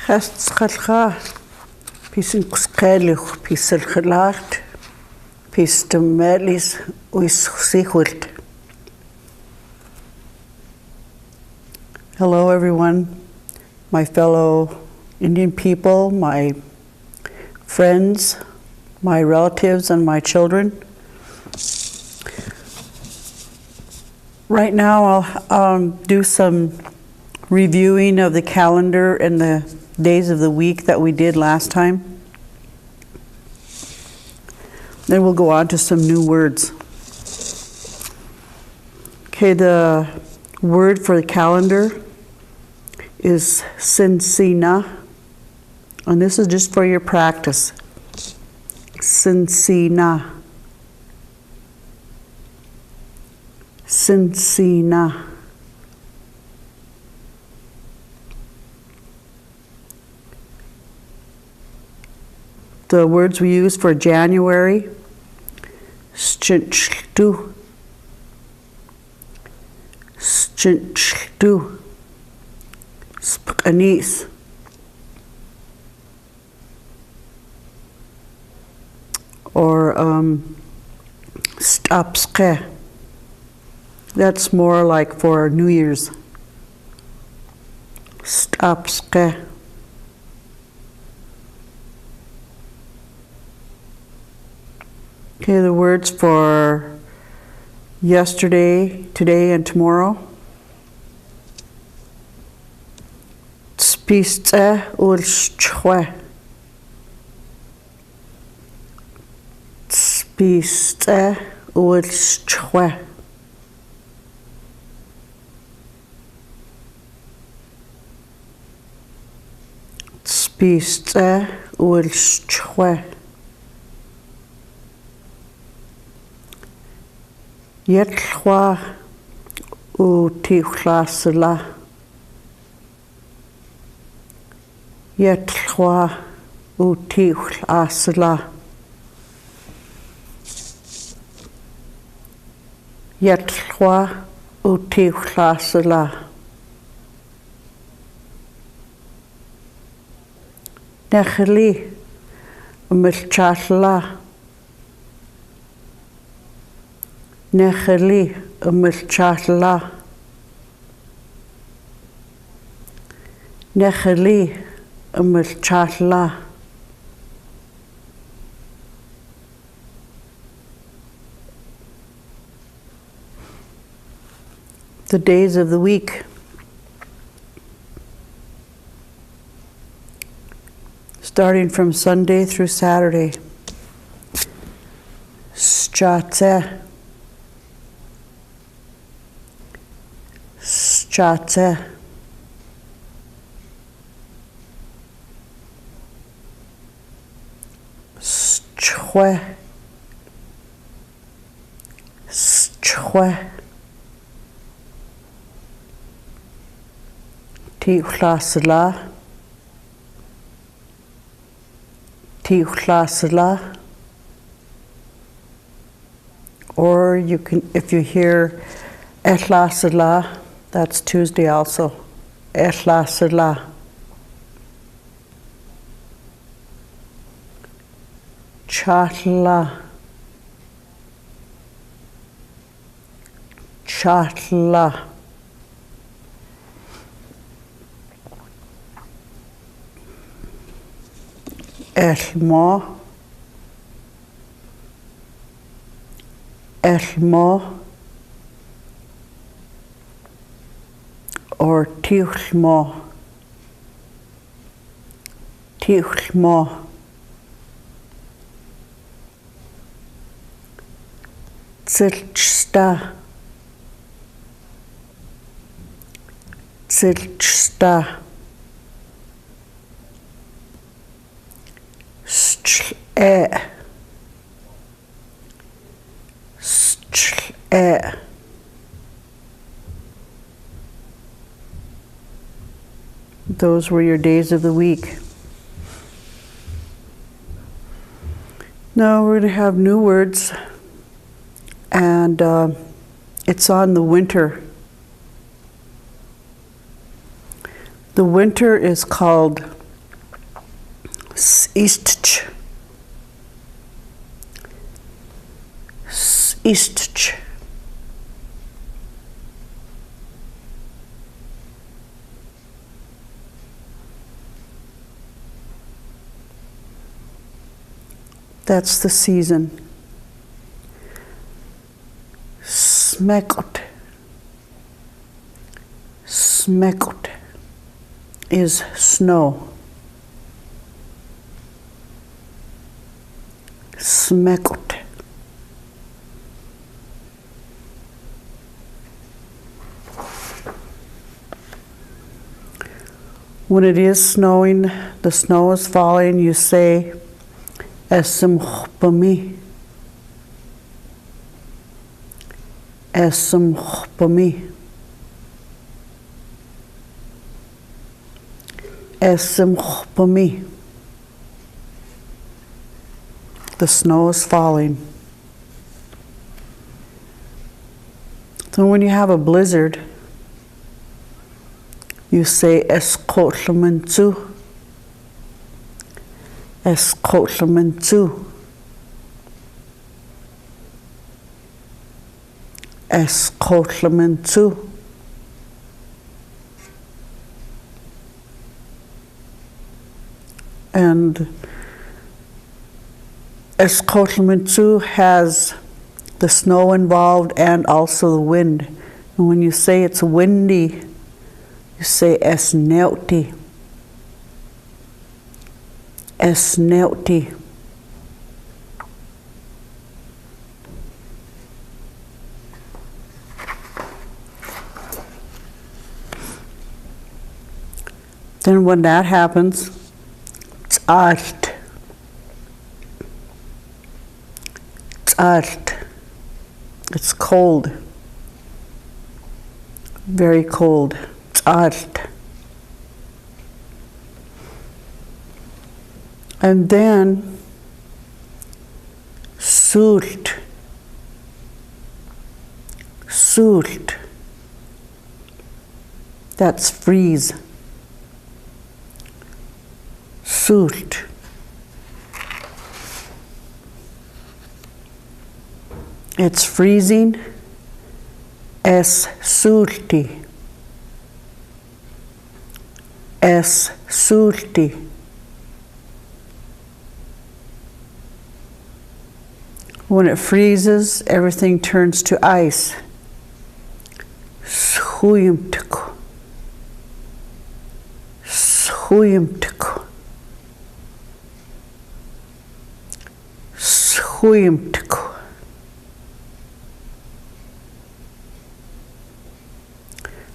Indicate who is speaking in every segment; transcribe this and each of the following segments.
Speaker 1: Хасцхалха писинкскайлих писэлхлаарт пистэмэлис уисхсихулт. Hello everyone, my fellow Indian people, my friends, my relatives and my children. Right now I'll do some reviewing of the calendar and the days of the week that we did last time. Then we'll go on to some new words. Okay, the word for the calendar is Sinsina, and this is just for your practice. Sinsina. Sinsina. The words we use for January: Stinchtu, Stinchtu, Spanis, or Stapske. That's more like for New Year's. Stapske. Okay, the words for yesterday, today, and tomorrow. Spiste ulschwe. Spiste ulschwe. Spiste ulschwe. Yetlwa u tichlasla. Yetlwa u tichlasla. Yetlwa u tichlasla. Nechli umilchatla. Nechli umilchatla. Nechli umilchatla. The days of the week. Starting from Sunday through Saturday. Schatze. Schatze. Schwe. Schwe. Tichlasla. Tichlasla. Or you can, if you hear Etlasla, that's Tuesday also. Etlasla. Chatla. Chatla. Elmo. Elmo. Or Tichmo. Tichmo. Zilchsta. Zilchsta. Stle. Stle. Those were your days of the week. Now we're going to have new words, and it's on the winter. The winter is called Istch. Istch. That's the season. Smekot. Smekot is snow. Smekot. When it is snowing, the snow is falling, you say, Esimchpami. Esimchpami. Esimchpami. The snow is falling. So when you have a blizzard, you say Eskotlamentsu. Eskotlamentsu. Eskotlamentsu. And Eskotlamentsu has the snow involved and also the wind. And when you say it's windy, you say Esneuti. Esneuti. Then when that happens, it's art. It's art. It's cold. Very cold. It's art. And then sult. Sult. That's freeze. Sult. It's freezing. Es sulti. Es sulti. When it freezes, everything turns to ice. Schuyumtuk. Schuyumtuk. Schuyumtuk.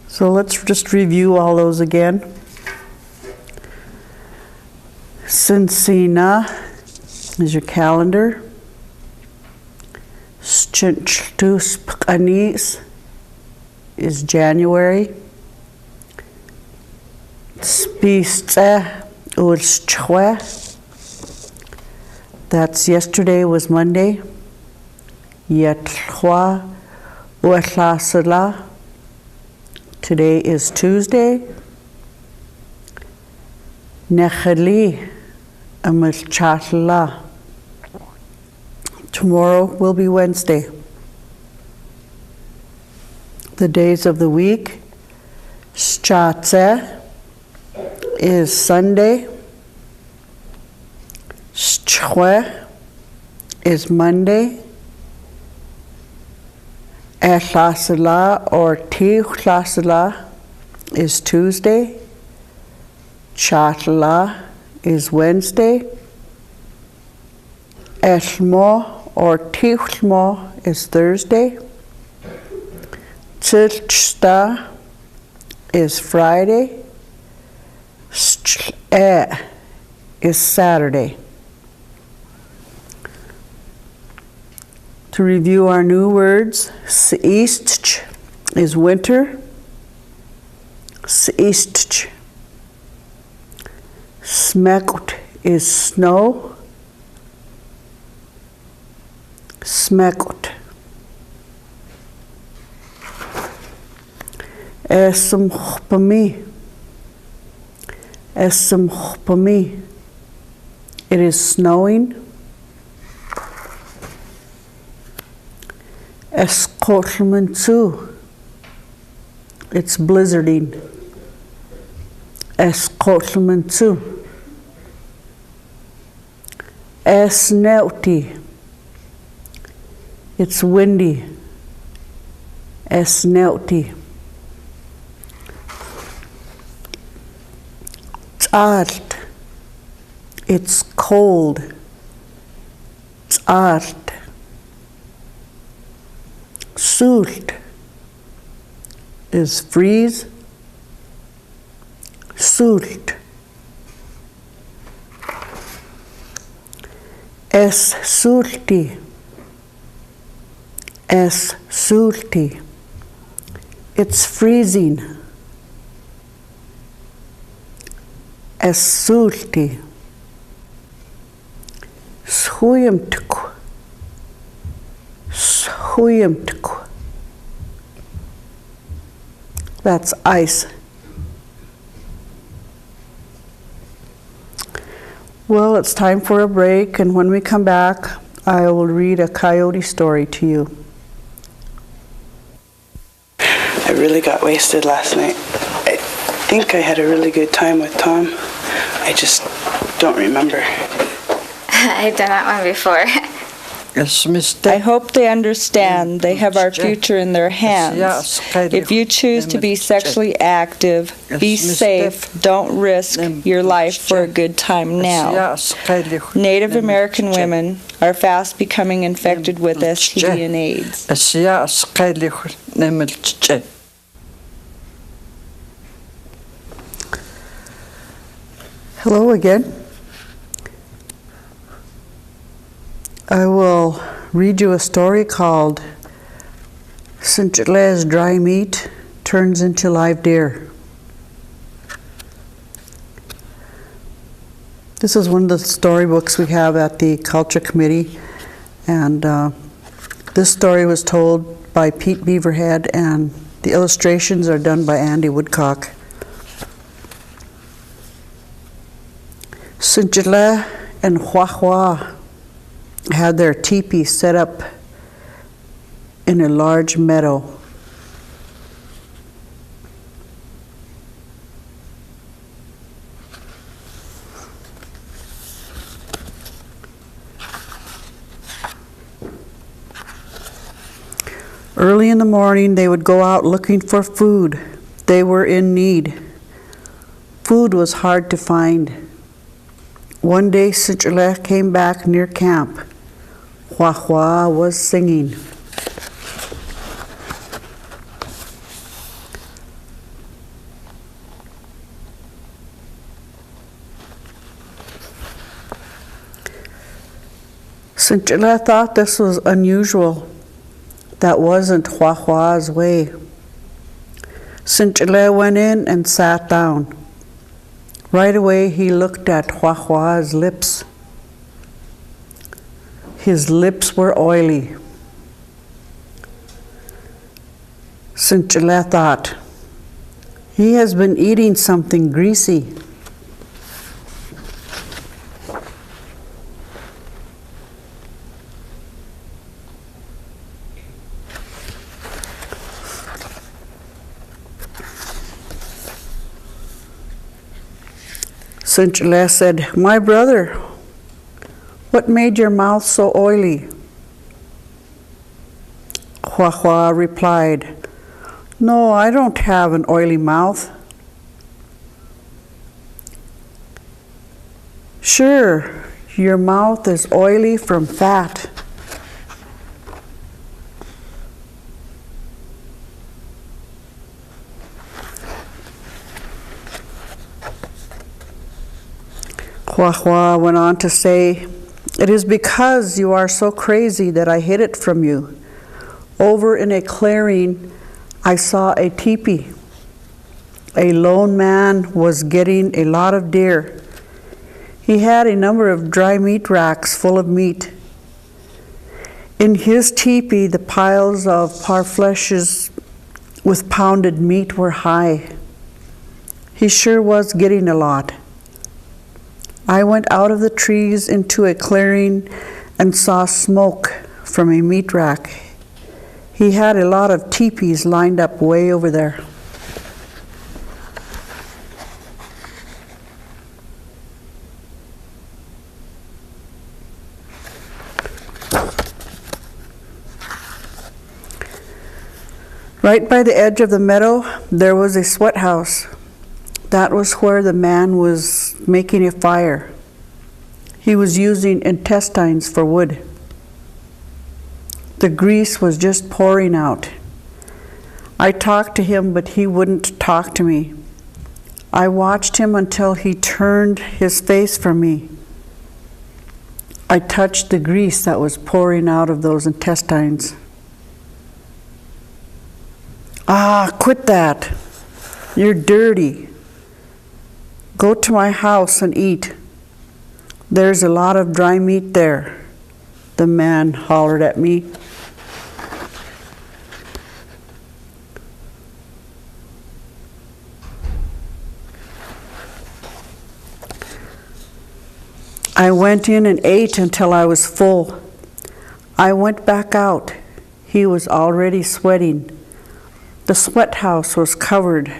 Speaker 1: So let's just review all those again. Sinsina is your calendar. Stinchtuspkanis is January. Spiste ulschwe. That's yesterday was Monday. Yetlwa ulasala. Today is Tuesday. Nechali amilchatla. Tomorrow will be Wednesday. The days of the week. Shchatze is Sunday. Shchwe is Monday. Echlasala or Tichlasala is Tuesday. Chatla is Wednesday. Eshmo or Tichlmo is Thursday. Tzilchsta is Friday. Sh'e is Saturday. To review our new words, S'istch is winter. S'istch. Smekut is snow. Smekut. Esimchpami. Esimchpami. It is snowing. SKC-TV. It's blizzarding. SKC-TV. SNeutty. It's windy. SNeutty. Art. It's cold. Art. Sult is freeze. Sult. Sulty. Sulty. It's freezing. Sulty. Suyamtuk. Suyamtuk. That's ice. Well, it's time for a break, and when we come back, I will read a coyote story to you.
Speaker 2: I really got wasted last night. I think I had a really good time with Tom. I just don't remember.
Speaker 3: I've done that one before.
Speaker 4: I hope they understand they have our future in their hands. If you choose to be sexually active, be safe, don't risk your life for a good time now. Native American women are fast becoming infected with STD and AIDS.
Speaker 1: Hello again. I will read you a story called Cinchille's Dry Meat Turns into Live Deer. This is one of the storybooks we have at the Culture Committee, and this story was told by Pete Beaverhead, and the illustrations are done by Andy Woodcock. Cinchille and Wawa had their teepee set up in a large meadow. Early in the morning, they would go out looking for food. They were in need. Food was hard to find. One day, Cinchille came back near camp. Wawa was singing. Cinchille thought this was unusual. That wasn't Wawa's way. Cinchille went in and sat down. Right away, he looked at Wawa's lips. His lips were oily. Cinchille thought, he has been eating something greasy. Cinchille said, "My brother, what made your mouth so oily?" Wawa replied, "No, I don't have an oily mouth." "Sure, your mouth is oily from fat." Wawa went on to say, "It is because you are so crazy that I hid it from you. Over in a clearing, I saw a teepee. A lone man was getting a lot of deer. He had a number of dry meat racks full of meat. In his teepee, the piles of parfleches with pounded meat were high. He sure was getting a lot. I went out of the trees into a clearing and saw smoke from a meat rack. He had a lot of teepees lined up way over there. Right by the edge of the meadow, there was a sweat house. That was where the man was making a fire. He was using intestines for wood. The grease was just pouring out. I talked to him, but he wouldn't talk to me. I watched him until he turned his face from me. I touched the grease that was pouring out of those intestines. Ah, quit that. You're dirty. Go to my house and eat. There's a lot of dry meat there, the man hollered at me. I went in and ate until I was full. I went back out. He was already sweating. The sweat house was covered.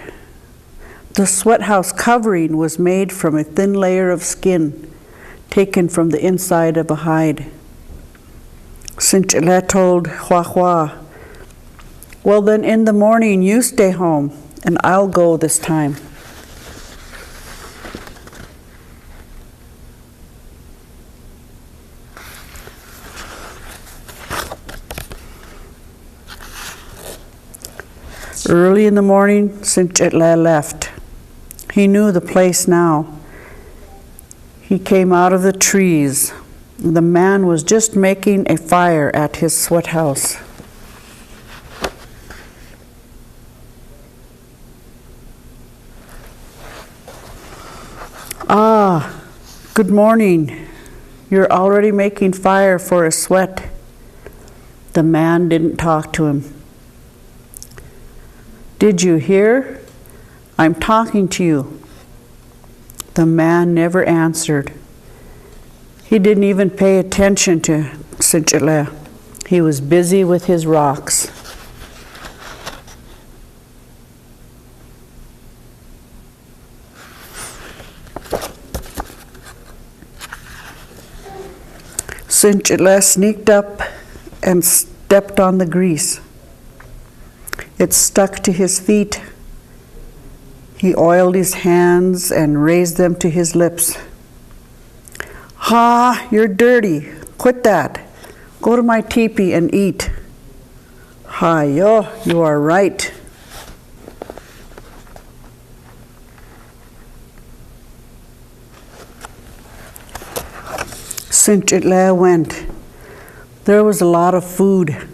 Speaker 1: The sweat house covering was made from a thin layer of skin taken from the inside of a hide. Cinchilla told Wawa, well then in the morning you stay home and I'll go this time. Early in the morning, Cinchilla left. He knew the place now. He came out of the trees. The man was just making a fire at his sweat house. Ah, good morning. You're already making fire for a sweat. The man didn't talk to him. Did you hear? I'm talking to you. The man never answered. He didn't even pay attention to Cinchilla. He was busy with his rocks. Cinchilla sneaked up and stepped on the grease. It stuck to his feet. He oiled his hands and raised them to his lips. Ha, you're dirty. Quit that. Go to my teepee and eat. Hi, yo, you are right. Cinchilla went. There was a lot of food.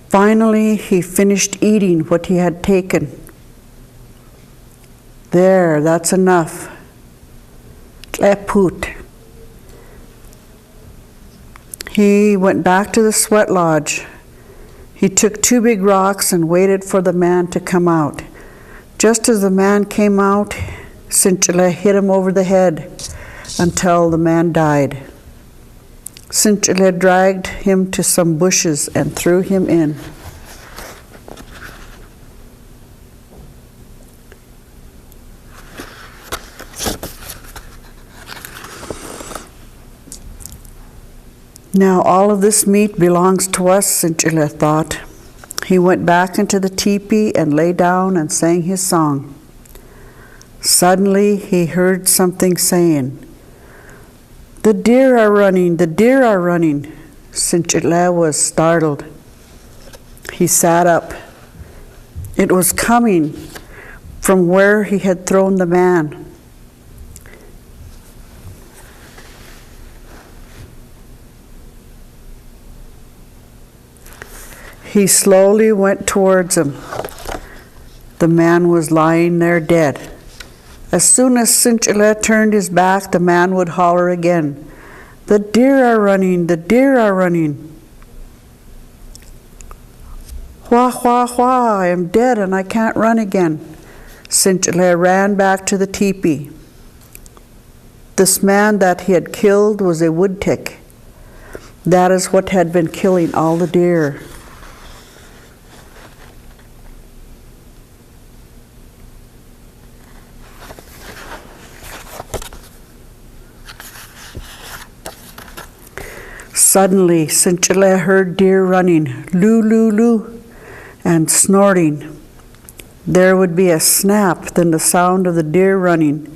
Speaker 1: Finally, he finished eating what he had taken. There, that's enough. Tleput. He went back to the sweat lodge. He took 2 big rocks and waited for the man to come out. Just as the man came out, Cinchilla hit him over the head until the man died. Cinchilla dragged him to some bushes and threw him in. Now all of this meat belongs to us, Cinchilla thought. He went back into the teepee and lay down and sang his song. Suddenly he heard something saying, "The deer are running, the deer are running." Cinchilla was startled. He sat up. It was coming from where he had thrown the man. He slowly went towards him. The man was lying there dead. As soon as Cinchilla turned his back, the man would holler again, "The deer are running, the deer are running." "Wah, wah, wah, I am dead and I can't run again." Cinchilla ran back to the teepee. This man that he had killed was a wood tick. That is what had been killing all the deer. Suddenly, Cinchilla heard deer running, loo, loo, loo, and snorting. There would be a snap, then the sound of the deer running.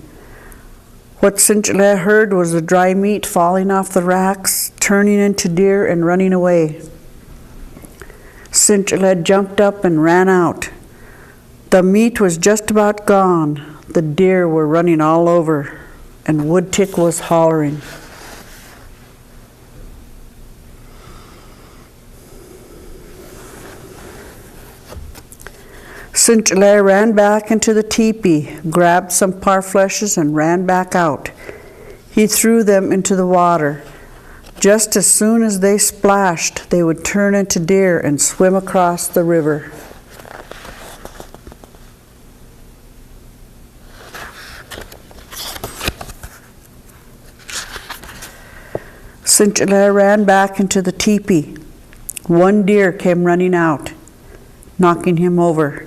Speaker 1: What Cinchilla heard was the dry meat falling off the racks, turning into deer and running away. Cinchilla jumped up and ran out. The meat was just about gone. The deer were running all over, and Wood Tick was hollering. Cinchilla ran back into the teepee, grabbed some parfleshes, and ran back out. He threw them into the water. Just as soon as they splashed, they would turn into deer and swim across the river. Cinchilla ran back into the teepee. One deer came running out, knocking him over.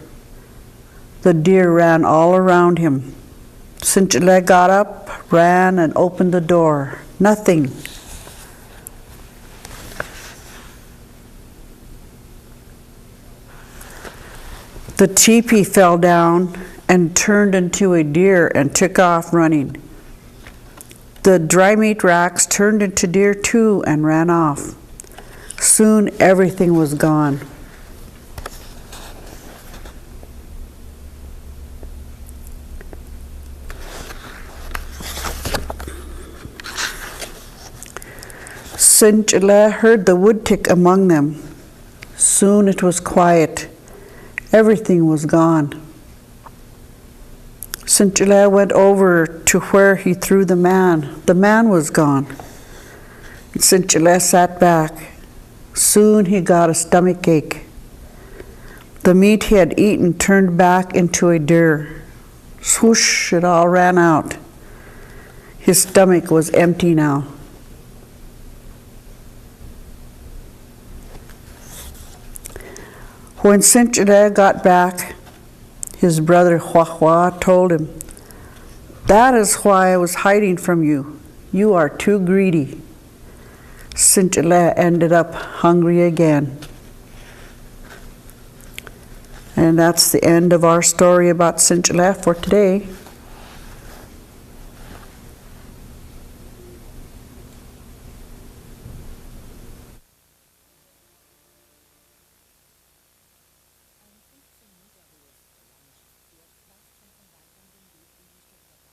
Speaker 1: The deer ran all around him. Cinchilla got up, ran, and opened the door. Nothing. The teepee fell down and turned into a deer and took off running. The dry meat racks turned into deer too and ran off. Soon everything was gone. Cinchilla heard the wood tick among them. Soon it was quiet. Everything was gone. Cinchilla went over to where he threw the man. The man was gone. Cinchilla sat back. Soon he got a stomach ache. The meat he had eaten turned back into a deer. Swoosh, it all ran out. His stomach was empty now. When Cinchilla got back, his brother Wawa told him, "That is why I was hiding from you. You are too greedy." Cinchilla ended up hungry again. And that's the end of our story about Cinchilla for today.